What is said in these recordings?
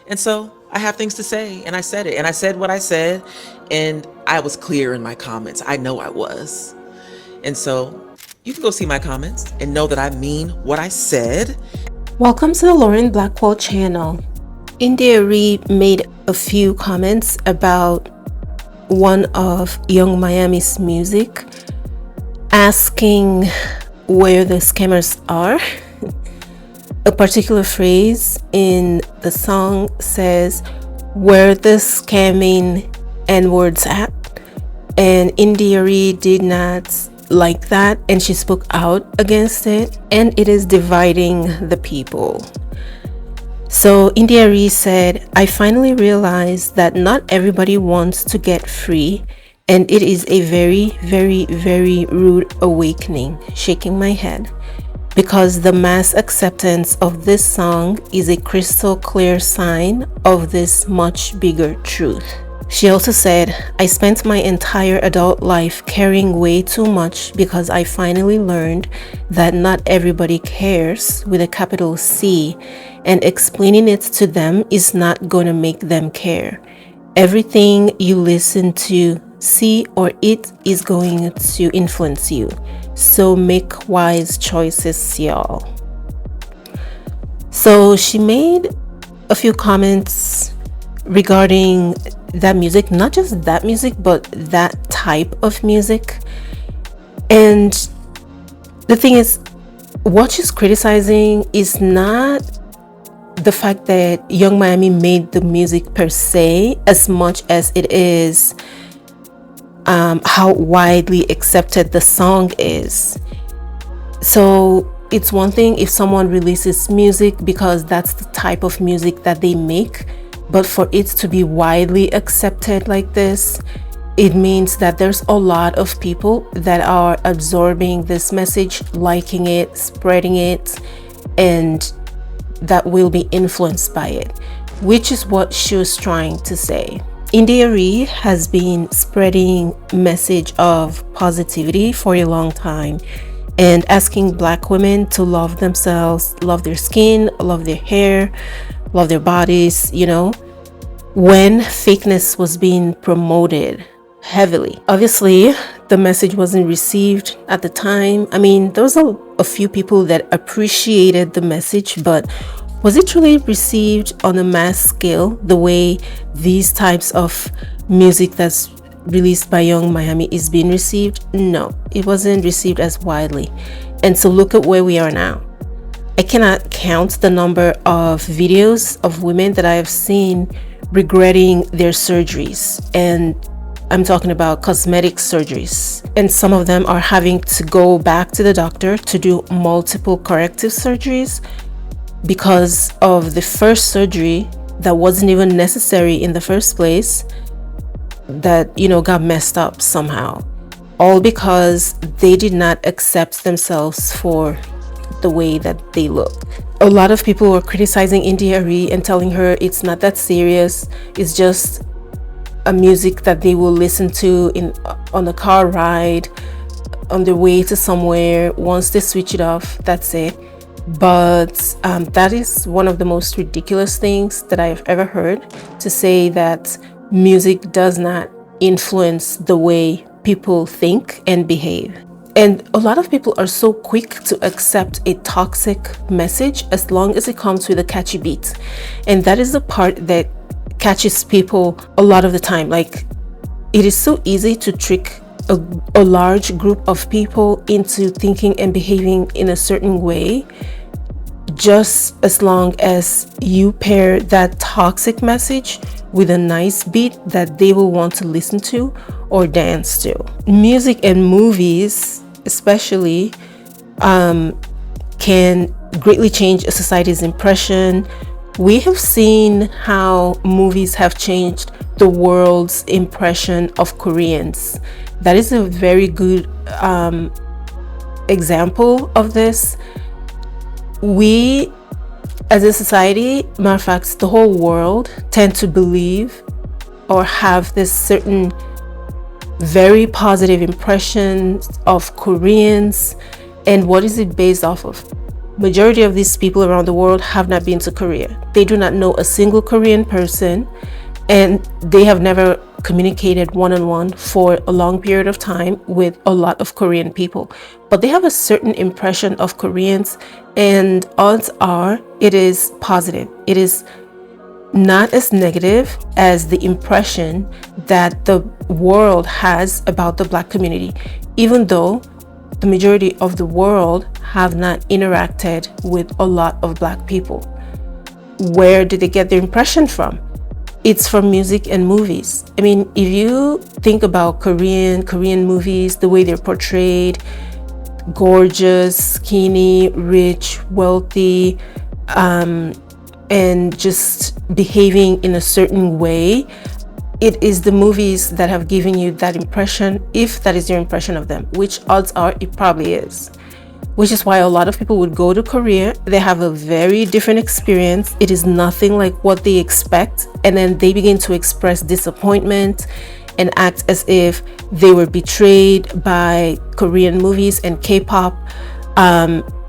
And so I have things to say, and I said it, and I said what I said, and I was clear in my comments. I know I was. And so you can go see my comments and know that I mean what I said. Welcome to the Lauren Blackwell channel. Arie made a few comments about one of Young Miami's music, asking where the scammers are. A particular phrase in the song says, "Where the scamming N-words at?" And Arie did not like that, and she spoke out against it, and it is dividing the people. So Arie said, "I finally realized that not everybody wants to get free, and it is a very, very, very rude awakening," shaking my head, because the mass acceptance of this song is a crystal clear sign of this much bigger truth. She also said, "I spent my entire adult life caring way too much because I finally learned that not everybody cares with a capital C, and explaining it to them is not going to make them care. Everything you listen to, see, or eat is going to influence you. So make wise choices, y'all." So she made a few comments regarding that music, not just that music, but that type of music. And the thing is, what she's criticizing is not the fact that Young Miami made the music per se, as much as it is how widely accepted the song is. So it's one thing if someone releases music because that's the type of music that they make, but for it to be widely accepted like this, it means that there's a lot of people that are absorbing this message, liking it, spreading it, and that will be influenced by it, which is what she was trying to say. Arie has been spreading message of positivity for a long time and asking Black women to love themselves, love their skin, love their hair, love their bodies, when fakeness was being promoted heavily. Obviously, the message wasn't received at the time. I mean, there was a few people that appreciated the message, but was it truly received on a mass scale the way these types of music that's released by Young Miami is being received? No, it wasn't received as widely. And so look at where we are now. I cannot count the number of videos of women that I have seen regretting their surgeries, and I'm talking about cosmetic surgeries, and some of them are having to go back to the doctor to do multiple corrective surgeries because of the first surgery that wasn't even necessary in the first place, that got messed up somehow, all because they did not accept themselves for the way that they look. A lot of people were criticizing Arie and telling her it's not that serious, it's just a music that they will listen to on the car ride, on their way to somewhere. Once they switch it off, that's it. But that is one of the most ridiculous things that I've ever heard, to say that music does not influence the way people think and behave. And a lot of people are so quick to accept a toxic message as long as it comes with a catchy beat. And that is the part that catches people a lot of the time. Like, it is so easy to trick a large group of people into thinking and behaving in a certain way, just as long as you pair that toxic message with a nice beat that they will want to listen to or dance to. Music and movies especially can greatly change a society's impression. We have seen how movies have changed the world's impression of Koreans. That is a very good example of this. We, as a society, matter of fact, the whole world, tend to believe or have this certain very positive impression of Koreans. And what is it based off of? Majority of these people around the world have not been to Korea. They do not know a single Korean person, and they have never communicated one-on-one for a long period of time with a lot of Korean people. But they have a certain impression of Koreans, and odds are it is positive. It is not as negative as the impression that the world has about the Black community, even though the majority of the world have not interacted with a lot of Black people. Where did they get their impression from? It's from music and movies. I mean, if you think about Korean movies, the way they're portrayed, gorgeous, skinny, rich, wealthy, and just behaving in a certain way, it is the movies that have given you that impression, if that is your impression of them, which odds are it probably is. Which is why a lot of people would go to Korea. They have a very different experience. It is nothing like what they expect. And then they begin to express disappointment and act as if they were betrayed by Korean movies and K-pop.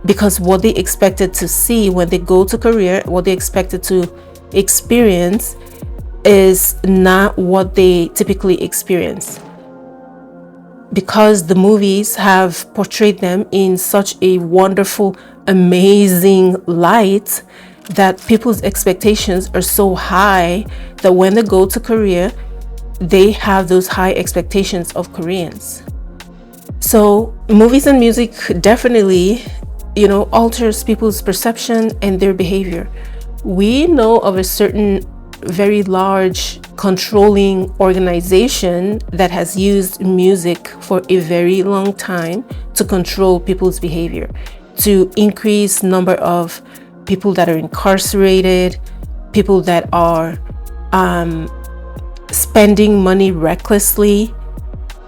Because what they expected to see when they go to Korea, what they expected to experience is not what they typically experience. Because the movies have portrayed them in such a wonderful, amazing light, that people's expectations are so high that when they go to Korea, they have those high expectations of Koreans. So movies and music definitely, alters people's perception and their behavior. We know of a certain very large controlling organization that has used music for a very long time to control people's behavior, to increase number of people that are incarcerated, people that are spending money recklessly,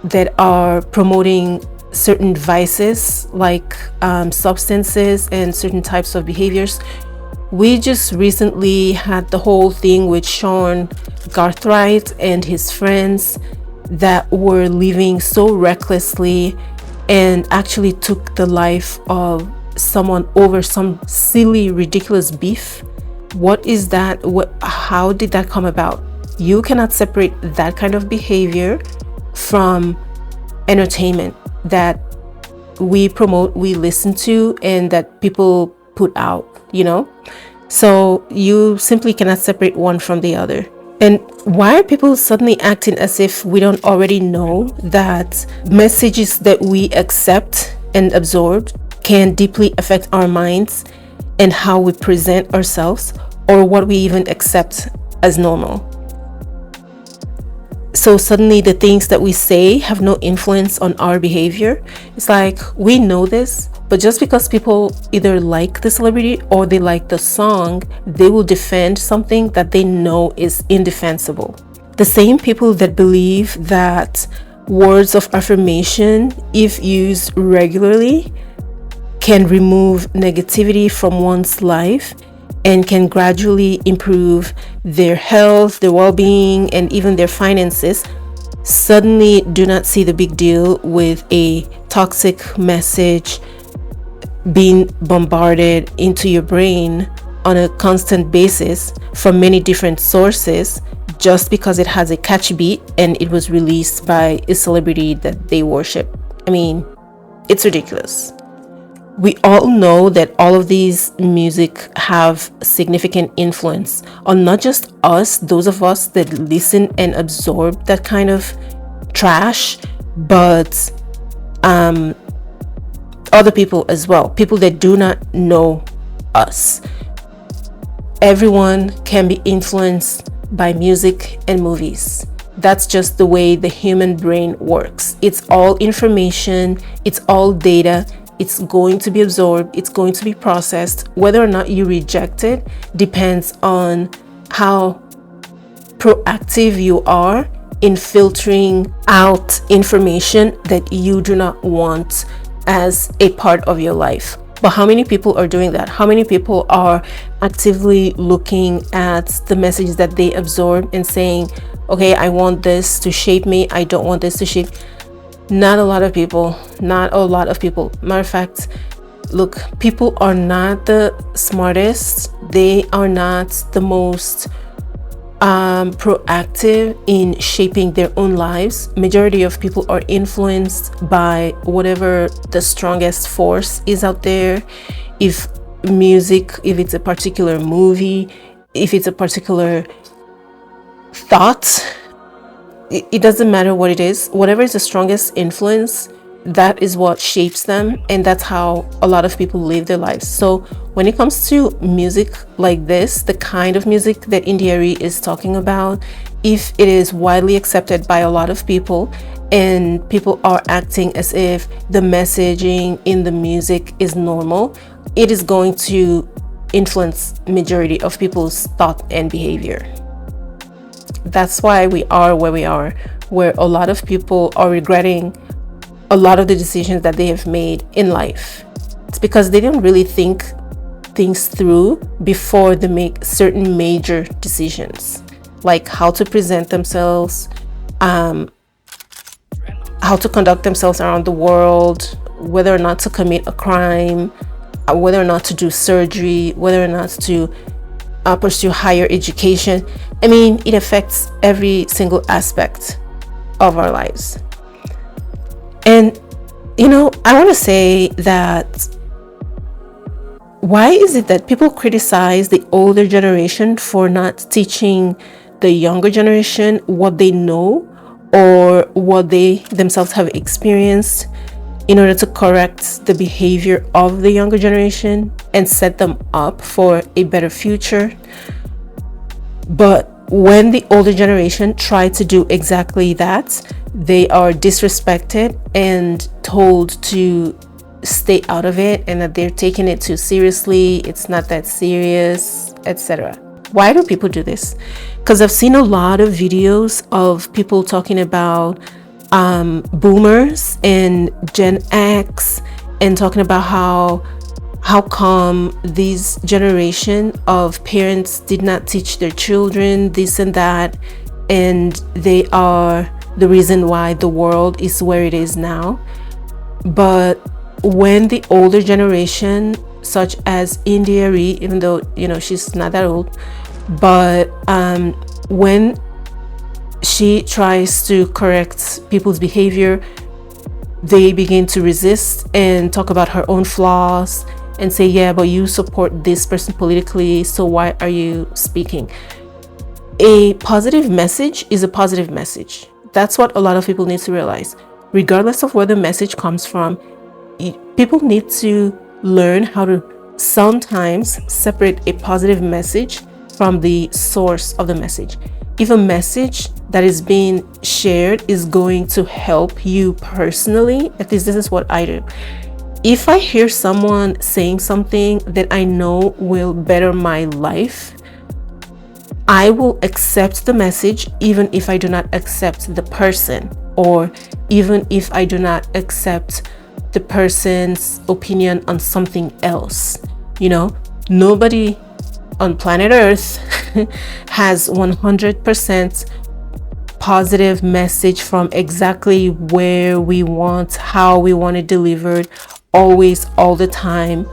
that are promoting certain vices like substances and certain types of behaviors. We just recently had the whole thing with Sean Garthright and his friends that were living so recklessly and actually took the life of someone over some silly, ridiculous beef. What is that? How did that come about? You cannot separate that kind of behavior from entertainment that we promote, we listen to, and that people put out, So you simply cannot separate one from the other. And why are people suddenly acting as if we don't already know that messages that we accept and absorb can deeply affect our minds and how we present ourselves, or what we even accept as normal? So suddenly the things that we say have no influence on our behavior. It's like we know this, but just because people either like the celebrity or they like the song, they will defend something that they know is indefensible. The same people that believe that words of affirmation, if used regularly, can remove negativity from one's life and can gradually improve their health, their well-being, and even their finances, suddenly do not see the big deal with a toxic message being bombarded into your brain on a constant basis from many different sources, just because it has a catchy beat and it was released by a celebrity that they worship. I mean, it's ridiculous. We all know that all of these music have significant influence on not just us, those of us that listen and absorb that kind of trash, but other people as well, people that do not know us. Everyone can be influenced by music and movies. That's just the way the human brain works. It's all information, it's all data. It's going to be absorbed, it's going to be processed. Whether or not you reject it depends on how proactive you are in filtering out information that you do not want as a part of your life. But how many people are doing that? How many people are actively looking at the messages that they absorb and saying, okay, I want this to shape me, I don't want this to shape? Not a lot of people. Matter of fact, look, people are not the smartest, they are not the most proactive in shaping their own lives. Majority of people are influenced by whatever the strongest force is out there. If music, if it's a particular movie, if it's a particular thought, it doesn't matter what it is. Whatever is the strongest influence, that is what shapes them, and that's how a lot of people live their lives. So when it comes to music like this, the kind of music that Arie is talking about, if it is widely accepted by a lot of people and people are acting as if the messaging in the music is normal, it is going to influence majority of people's thought and behavior. That's why we are where we are, where a lot of people are regretting a lot of the decisions that they have made in life. It's because they didn't really think things through before they make certain major decisions, like how to present themselves, how to conduct themselves around the world, whether or not to commit a crime, whether or not to do surgery, whether or not to pursue higher education. I mean, it affects every single aspect of our lives. And, I want to say that why is it that people criticize the older generation for not teaching the younger generation what they know or what they themselves have experienced in order to correct the behavior of the younger generation and set them up for a better future? But when the older generation try to do exactly that, they are disrespected and told to stay out of it and that they're taking it too seriously, it's not that serious, etc. Why do people do this? Because I've seen a lot of videos of people talking about boomers and Gen X and talking about how come this generation of parents did not teach their children this and that, and they are the reason why the world is where it is now. But when the older generation, such as Arie, even though she's not that old, but when she tries to correct people's behavior, they begin to resist and talk about her own flaws and say, yeah, but you support this person politically, so why are you speaking? A positive message is a positive message. That's what a lot of people need to realize. Regardless of where the message comes from, people need to learn how to sometimes separate a positive message from the source of the message. If a message that is being shared is going to help you personally, at least this is what I do. If I hear someone saying something that I know will better my life, I will accept the message even if I do not accept the person, or even if I do not accept the person's opinion on something else. Nobody on planet Earth has 100% positive message from exactly where we want, how we want it delivered, always, all the time,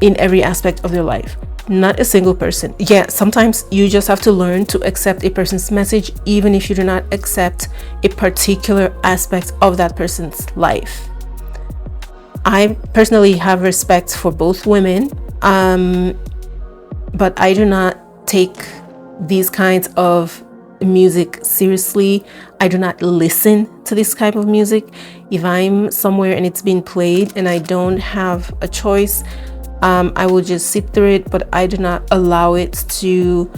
in every aspect of their life. Not a single person. Yeah, sometimes you just have to learn to accept a person's message even if you do not accept a particular aspect of that person's life. I personally have respect for both women, but I do not take these kinds of music seriously. I do not listen to this type of music. If I'm somewhere and it's being played and I don't have a choice, I will just sit through it, but I do not allow it to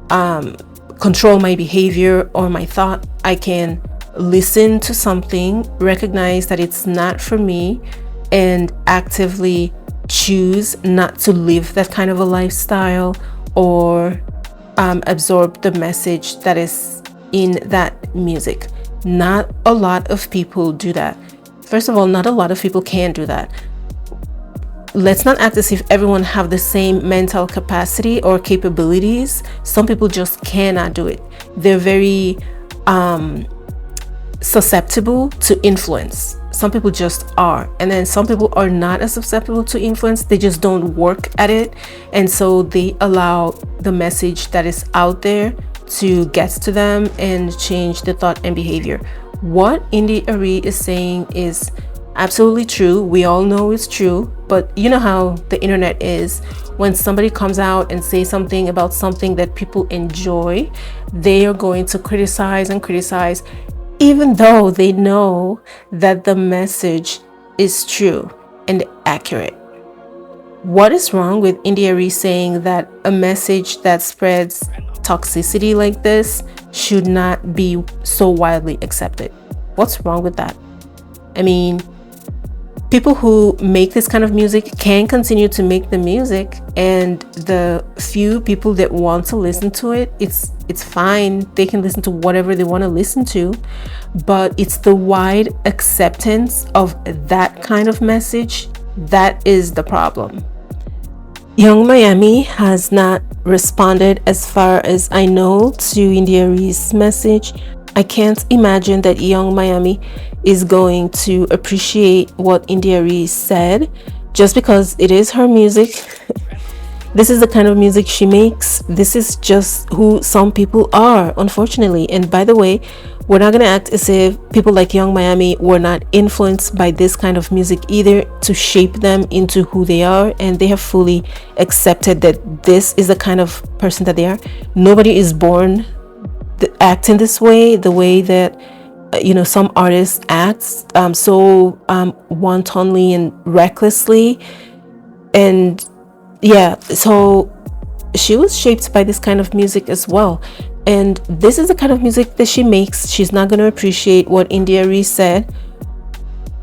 control my behavior or my thought. I can listen to something, recognize that it's not for me, and actively choose not to live that kind of a lifestyle or absorb the message that is in that music. Not a lot of people do that. First of all, not a lot of people can do that. Let's not act as if everyone have the same mental capacity or capabilities. Some people just cannot do it. They're very susceptible to influence. some people just are, and then some people are not as susceptible to influence. They just don't work at it, and so they allow the message that is out there to get to them and change the thought and behavior. What Arie is saying is absolutely true. We all know it's true, but you know how the internet is. When somebody comes out and say something about something that people enjoy, they are going to criticize and criticize, even though they know that the message is true and accurate. What is wrong with Arie saying that a message that spreads toxicity like this should not be so widely accepted? What's wrong with that? I mean, people who make this kind of music can continue to make the music, and the few people that want to listen to it, it's fine. They can listen to whatever they want to listen to, but it's the wide acceptance of that kind of message that is the problem. Young Miami has not responded, as far as I know, to Arie's message. I can't imagine that Young Miami is going to appreciate what Arie said just because it is her music. This is the kind of music she makes. This is just who some people are, unfortunately. And by the way, we're not going to act as if people like Young Miami were not influenced by this kind of music either to shape them into who they are, and they have fully accepted that this is the kind of person that they are. Nobody is born acting this way, the way that some artists act so wantonly and recklessly. And yeah, so she was shaped by this kind of music as well, and this is the kind of music that she makes. She's not going to appreciate what Arie said,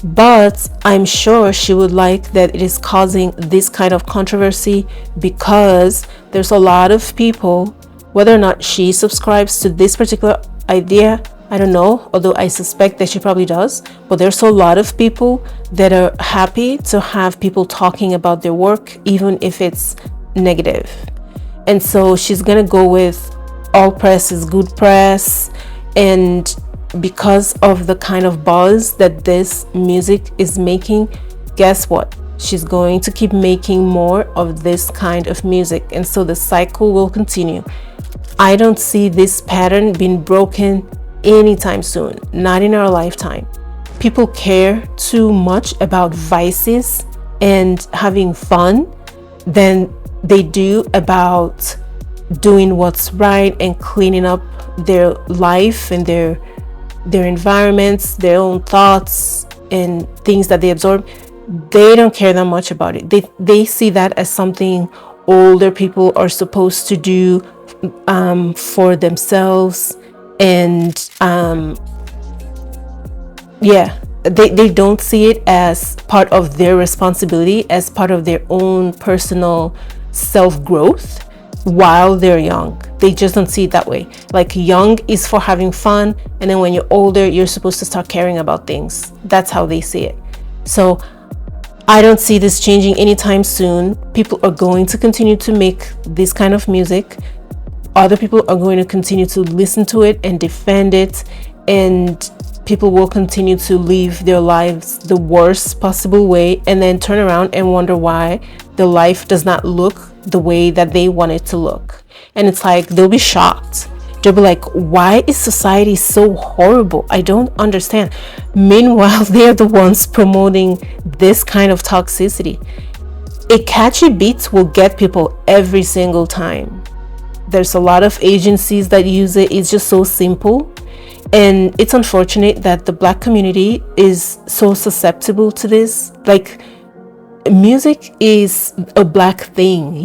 but I'm sure she would like that it is causing this kind of controversy, because there's a lot of people, whether or not she subscribes to this particular idea, I don't know, although I suspect that she probably does, but there's a lot of people that are happy to have people talking about their work, even if it's negative. And so she's gonna go with all press is good press, and because of the kind of buzz that this music is making, guess what? She's going to keep making more of this kind of music, and so the cycle will continue. I don't see this pattern being broken anytime soon, not in our lifetime. People care too much about vices and having fun than they do about doing what's right and cleaning up their life and their environments, their own thoughts and things that they absorb. They don't care that much about it. They see that as something older people are supposed to do for themselves, and they don't see it as part of their responsibility, as part of their own personal self-growth while they're young. They just don't see it that way. Like, young is for having fun, and then when you're older, you're supposed to start caring about things. That's how they see it. So I don't see this changing anytime soon. People are going to continue to make this kind of music. Other people are going to continue to listen to it and defend it, and people will continue to live their lives the worst possible way, and then turn around and wonder why their life does not look the way that they want it to look. And it's like, they'll be shocked. They'll be like, why is society so horrible? I don't understand. Meanwhile, they're the ones promoting this kind of toxicity. A catchy beat will get people every single time. There's a lot of agencies that use it. It's just so simple. And it's unfortunate that the Black community is so susceptible to this. Like, music is a Black thing,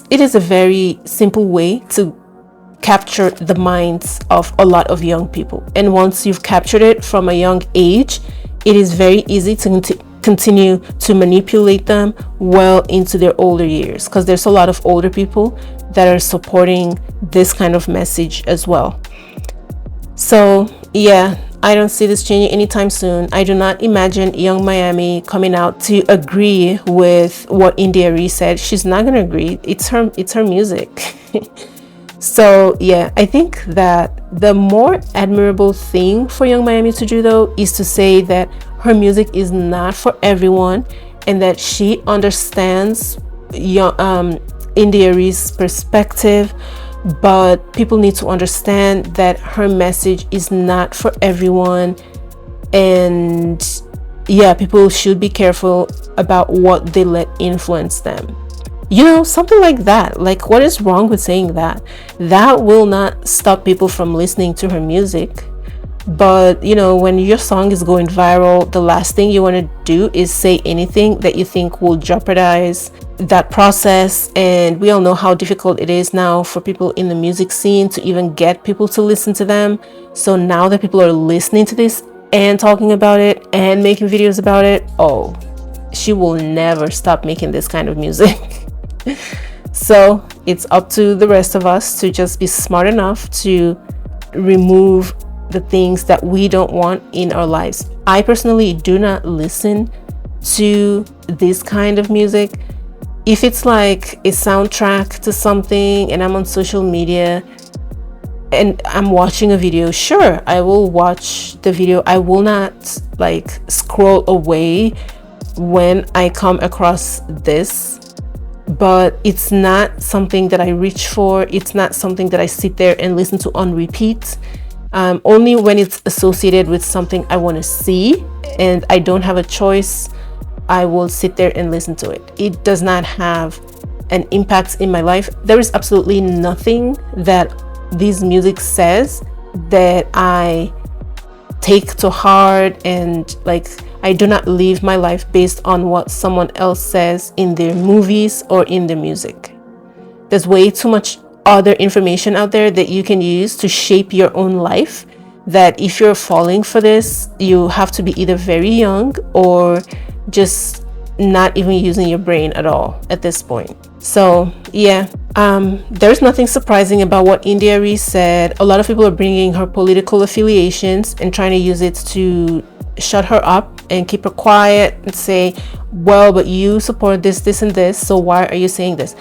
It is a very simple way to capture the minds of a lot of young people. And once you've captured it from a young age, it is very easy to continue to manipulate them well into their older years, because there's a lot of older people that are supporting this kind of message as well. So yeah, I don't see this changing anytime soon. I do not imagine Young Miami coming out to agree with what Arie said. She's not gonna agree. It's her music. So yeah, I think that the more admirable thing for Young Miami to do, though, is to say that her music is not for everyone, and that she understands India Arie's perspective, but people need to understand that her message is not for everyone. And yeah, people should be careful about what they let influence them. Something like that. Like, what is wrong with saying that? That will not stop people from listening to her music. But when your song is going viral, the last thing you want to do is say anything that you think will jeopardize that process. And we all know how difficult it is now for people in the music scene to even get people to listen to them. So now that people are listening to this and talking about it and making videos about it, oh, she will never stop making this kind of music. So it's up to the rest of us to just be smart enough to remove the things that we don't want in our lives. I personally do not listen to this kind of music. If it's like a soundtrack to something and I'm on social media and I'm watching a video, sure, I will watch the video. I will not like scroll away when I come across this, but it's not something that I reach for. It's not something that I sit there and listen to on repeat. Only when it's associated with something I want to see and I don't have a choice, I will sit there and listen to it. It does not have an impact in my life. There is absolutely nothing that this music says that I take to heart, and like, I do not live my life based on what someone else says in their movies or in their music. There's way too much other information out there that you can use to shape your own life, that if you're falling for this, you have to be either very young or just not even using your brain at all at this point. So yeah, there's nothing surprising about what India Arie said. A lot of people are bringing her political affiliations and trying to use it to shut her up and keep her quiet and say, well, but you support this and this, so why are you saying this?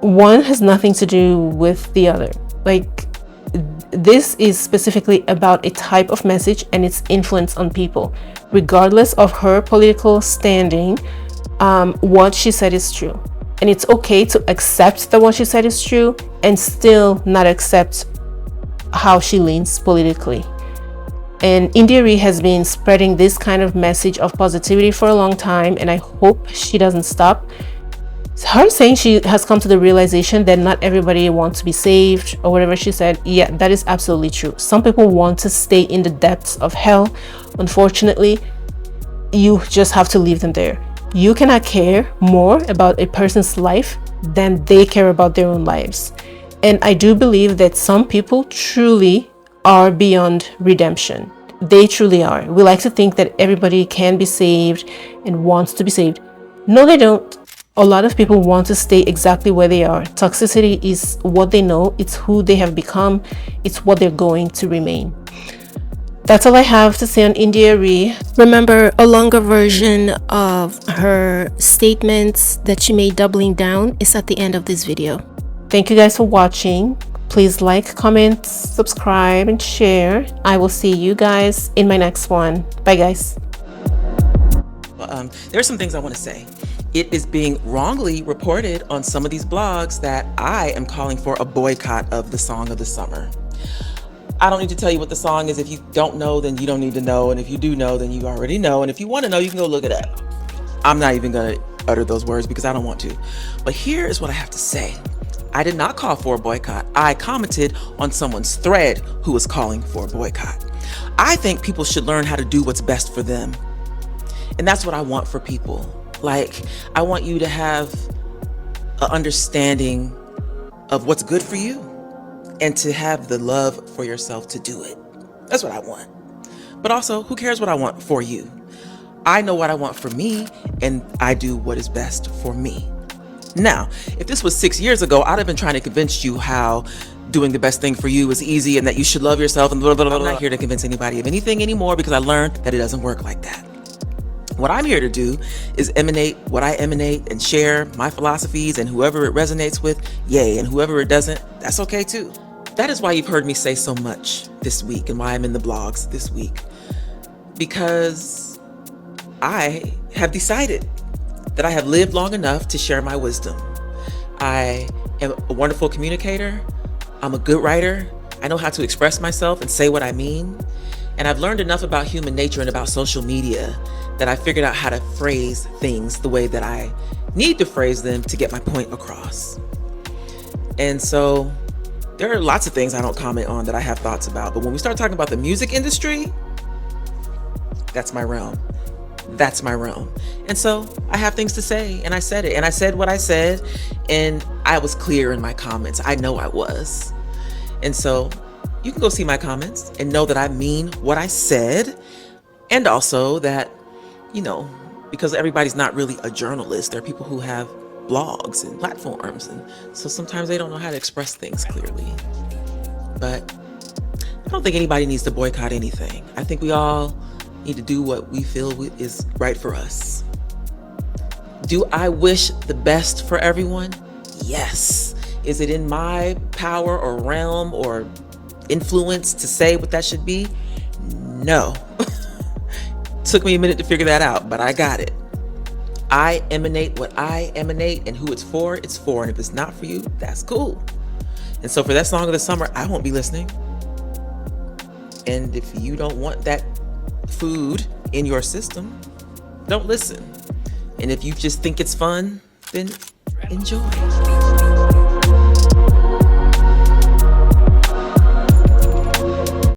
One has nothing to do with the other. Like, this is specifically about a type of message and its influence on people. Regardless of her political standing, what she said is true. And it's okay to accept that what she said is true and still not accept how she leans politically. And India Arie has been spreading this kind of message of positivity for a long time, and I hope she doesn't stop. Her saying she has come to the realization that not everybody wants to be saved or whatever she said, yeah, that is absolutely true. Some people want to stay in the depths of hell. Unfortunately, you just have to leave them there. You cannot care more about a person's life than they care about their own lives. And I do believe that some people truly are beyond redemption. They truly are. We like to think that everybody can be saved and wants to be saved. No, they don't. A lot of people want to stay exactly where they are. Toxicity is what they know. It's who they have become. It's what they're going to remain. That's all I have to say on India Arie. Remember, a longer version of her statements that she made doubling down is at the end of this video. Thank you guys for watching. Please like, comment, subscribe, and share. I will see you guys in my next one. Bye, guys. There are some things I want to say. It is being wrongly reported on some of these blogs that I am calling for a boycott of the song of the summer. I don't need to tell you what the song is. If you don't know, then you don't need to know. And if you do know, then you already know. And if you want to know, you can go look it up. I'm not even going to utter those words because I don't want to. But here is what I have to say. I did not call for a boycott. I commented on someone's thread who was calling for a boycott. I think people should learn how to do what's best for them. And that's what I want for people. Like, I want you to have an understanding of what's good for you and to have the love for yourself to do it. That's what I want. But also, who cares what I want for you? I know what I want for me, and I do what is best for me. Now, if this was 6 years ago, I'd have been trying to convince you how doing the best thing for you is easy and that you should love yourself and blah, blah, blah. I'm not here to convince anybody of anything anymore because I learned that it doesn't work like that. What I'm here to do is emanate what I emanate and share my philosophies, and whoever it resonates with, yay, and whoever it doesn't, that's okay too. That is why you've heard me say so much this week and why I'm in the blogs this week. Because I have decided that I have lived long enough to share my wisdom. I am a wonderful communicator. I'm a good writer. I know how to express myself and say what I mean. And I've learned enough about human nature and about social media that I figured out how to phrase things the way that I need to phrase them to get my point across. And so there are lots of things I don't comment on that I have thoughts about. But when we start talking about the music industry, that's my realm. That's my realm. And so I have things to say, and I said it. And I said what I said, and I was clear in my comments. I know I was. And so you can go see my comments and know that I mean what I said. And also that, because everybody's not really a journalist. There are people who have blogs and platforms. And so sometimes they don't know how to express things clearly. But I don't think anybody needs to boycott anything. I think we all need to do what we feel is right for us. Do I wish the best for everyone? Yes. Is it in my power or realm or influence to say what that should be? No. Took me a minute to figure that out, but I got it. I emanate what I emanate, and who it's for. And if it's not for you, that's cool. And so for that song of the summer, I won't be listening. And if you don't want that food in your system, don't listen. And if you just think it's fun, then enjoy.